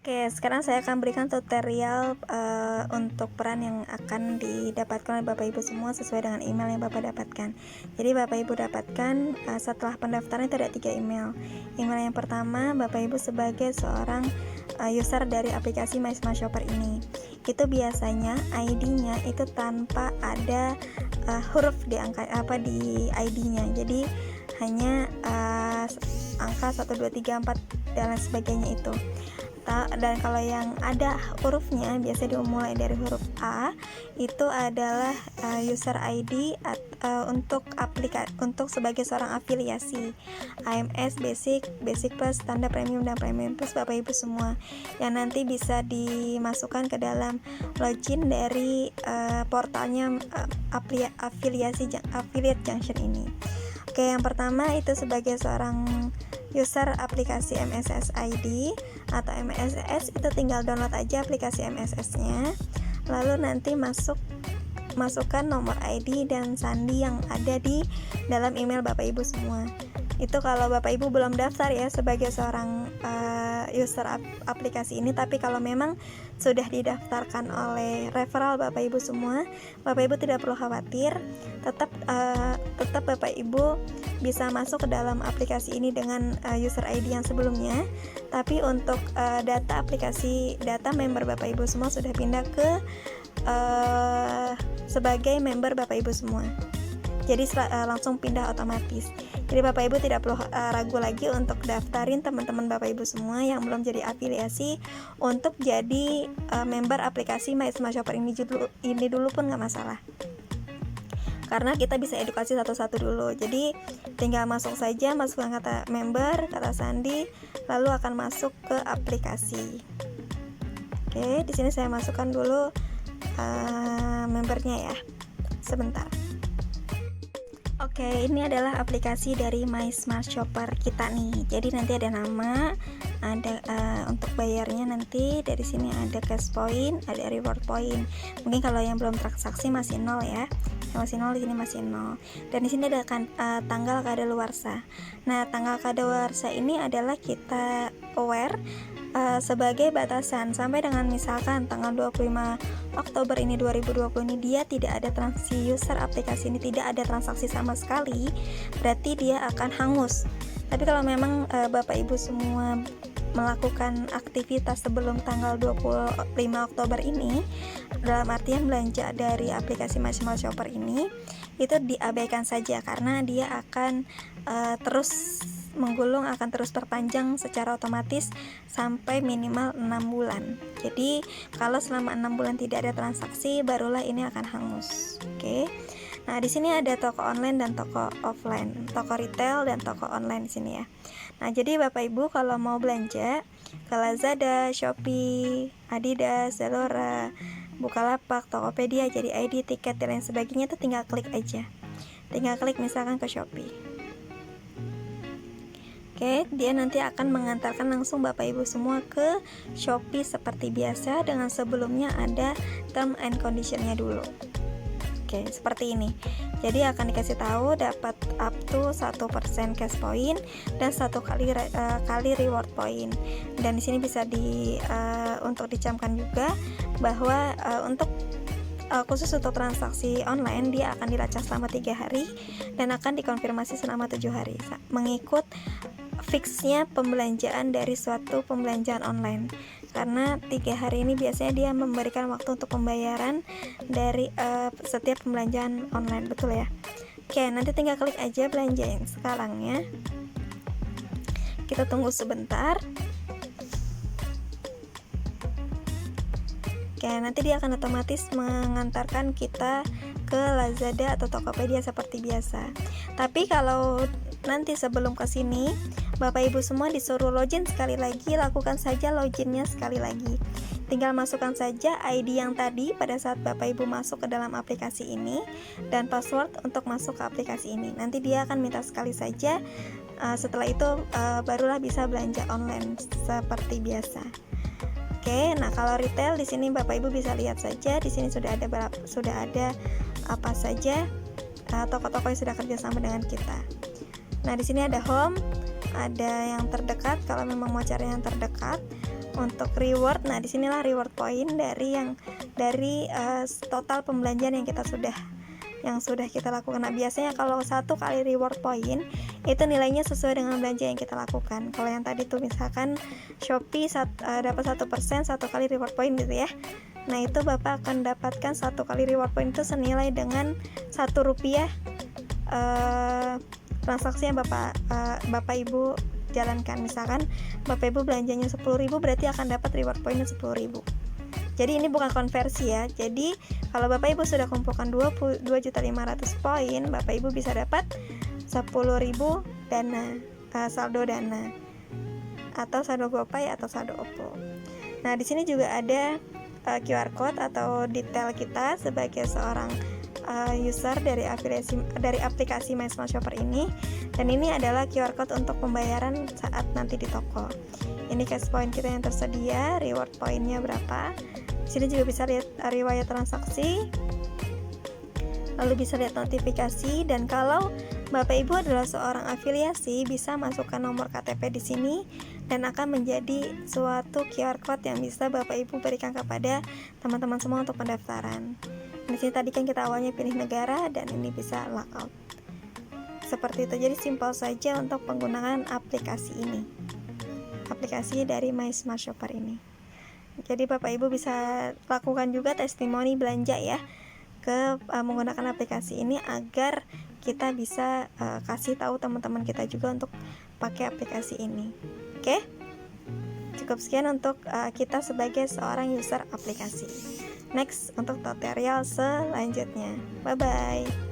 Oke, sekarang saya akan berikan tutorial untuk peran yang akan didapatkan oleh Bapak Ibu semua sesuai dengan email yang Bapak dapatkan. Jadi Bapak Ibu dapatkan setelah pendaftaran itu ada 3 email. Email yang pertama, Bapak Ibu sebagai seorang user dari aplikasi My Smart Shopper ini. Itu biasanya ID-nya itu tanpa ada huruf di ID-nya. Jadi hanya angka 1 2 3 4 dan lain sebagainya itu. Dan kalau yang ada hurufnya biasanya dimulai dari huruf A, itu adalah user ID untuk sebagai seorang afiliasi AMS, Basic Plus, Standar Premium dan Premium Plus Bapak Ibu semua, yang nanti bisa dimasukkan ke dalam login dari portalnya Affiliate Junction ini. Oke, yang pertama itu sebagai seorang user aplikasi MSS ID atau MSS, itu tinggal download aja aplikasi MSS-nya, lalu nanti masukkan nomor ID dan sandi yang ada di dalam email Bapak Ibu semua. Itu kalau Bapak Ibu belum daftar ya sebagai seorang user aplikasi ini. Tapi kalau memang sudah didaftarkan oleh referral Bapak Ibu semua, Bapak Ibu tidak perlu khawatir. Tetap Bapak Ibu bisa masuk ke dalam aplikasi ini dengan user ID yang sebelumnya. Tapi untuk data member Bapak Ibu semua sudah pindah ke sebagai member Bapak Ibu semua. Jadi langsung pindah otomatis. Jadi Bapak Ibu tidak perlu ragu lagi untuk daftarin teman-teman Bapak Ibu semua yang belum jadi afiliasi untuk jadi member aplikasi My Smart Shopper ini dulu pun nggak masalah. Karena kita bisa edukasi satu-satu dulu. Jadi tinggal masukkan kata member, kata sandi, lalu akan masuk ke aplikasi. Oke, di sini saya masukkan dulu membernya ya. Sebentar. Oke, ini adalah aplikasi dari My Smart Shopper kita nih. Jadi nanti ada nama, ada untuk bayarnya nanti dari sini ada cash point, ada reward point. Mungkin kalau yang belum transaksi masih 0 ya. Masih 0, di sini masih 0. Dan di sini ada tanggal kadaluarsa. Nah, tanggal kadaluarsa ini adalah kita aware sebagai batasan sampai dengan misalkan tanggal 25 Oktober ini 2020 ini dia tidak ada user aplikasi ini tidak ada transaksi sama sekali, berarti dia akan hangus. Tapi kalau memang Bapak Ibu semua melakukan aktivitas sebelum tanggal 25 Oktober ini, dalam artian belanja dari aplikasi My Smart Shopper ini, itu diabaikan saja karena dia akan terus menggulung, akan terus perpanjang secara otomatis sampai minimal 6 bulan. Jadi kalau selama 6 bulan tidak ada transaksi, barulah ini akan hangus. Oke. Nah, di sini ada toko online dan toko offline, toko retail dan toko online di sini ya. Nah, jadi Bapak Ibu kalau mau belanja ke Lazada, Shopee, Adidas, Zalora, Bukalapak, Tokopedia, Jadi ID, tiket dan lain sebagainya, itu tinggal klik aja. Tinggal klik misalkan ke Shopee. Oke, dia nanti akan mengantarkan langsung Bapak Ibu semua ke Shopee seperti biasa dengan sebelumnya ada term and condition-nya dulu. Oke, seperti ini. Jadi akan dikasih tahu dapat up to 1% cash point dan 1 kali reward point. Dan di sini bisa untuk dicamkan juga bahwa untuk khusus untuk transaksi online dia akan dilacak selama 3 hari dan akan dikonfirmasi selama 7 hari mengikut fixnya pembelanjaan dari suatu pembelanjaan online. Karena 3 hari ini biasanya dia memberikan waktu untuk pembayaran dari setiap pembelanjaan online, betul ya. Oke, nanti tinggal klik aja belanja yang sekarangnya. Kita tunggu sebentar. Oke, nanti dia akan otomatis mengantarkan kita ke Lazada atau Tokopedia seperti biasa. Tapi kalau nanti sebelum ke sini, Bapak Ibu semua disuruh login sekali lagi, lakukan saja loginnya sekali lagi. Tinggal masukkan saja ID yang tadi pada saat Bapak Ibu masuk ke dalam aplikasi ini dan password untuk masuk ke aplikasi ini. Nanti dia akan minta sekali saja. Setelah itu barulah bisa belanja online seperti biasa. Oke, nah kalau retail di sini Bapak Ibu bisa lihat saja, di sini sudah ada apa saja toko-toko yang sudah kerjasama dengan kita. Nah, di sini ada home, ada yang terdekat kalau memang mau cari yang terdekat, untuk reward, nah disinilah reward point dari total pembelanjaan yang sudah kita lakukan. Nah biasanya kalau 1 kali reward point itu nilainya sesuai dengan belanja yang kita lakukan. Kalau yang tadi tuh misalkan Shopee dapat 1% 1 kali reward point gitu ya. Nah itu Bapak akan dapatkan 1 kali reward point itu senilai dengan Rp1 transaksi yang Bapak Ibu jalankan. Misalkan Bapak Ibu belanjanya 10.000, berarti akan dapat reward pointnya 10.000. Jadi ini bukan konversi ya. Jadi kalau Bapak Ibu sudah kumpulkan 2.500 poin, Bapak Ibu bisa dapat 10.000 dana, saldo dana, atau saldo GoPay atau saldo OVO. Nah di sini juga ada QR code atau detail kita sebagai seorang user dari aplikasi My Smart Shopper ini. Dan ini adalah QR code untuk pembayaran saat nanti di toko. Ini cash point kita yang tersedia, reward pointnya berapa. Di sini juga bisa lihat riwayat transaksi, lalu bisa lihat notifikasi. Dan kalau Bapak Ibu adalah seorang afiliasi, bisa masukkan nomor KTP di sini dan akan menjadi suatu QR code yang bisa Bapak Ibu berikan kepada teman-teman semua untuk pendaftaran. Di sini tadi kan kita awalnya pilih negara dan ini bisa lockout. Seperti itu. Jadi simpel saja untuk penggunaan aplikasi ini. Aplikasi dari My Smart Shopper ini. Jadi Bapak Ibu bisa lakukan juga testimoni belanja ya menggunakan aplikasi ini agar kita bisa kasih tahu teman-teman kita juga untuk pakai aplikasi ini. Oke? Cukup sekian untuk kita sebagai seorang user aplikasi. Next untuk tutorial selanjutnya. Bye bye.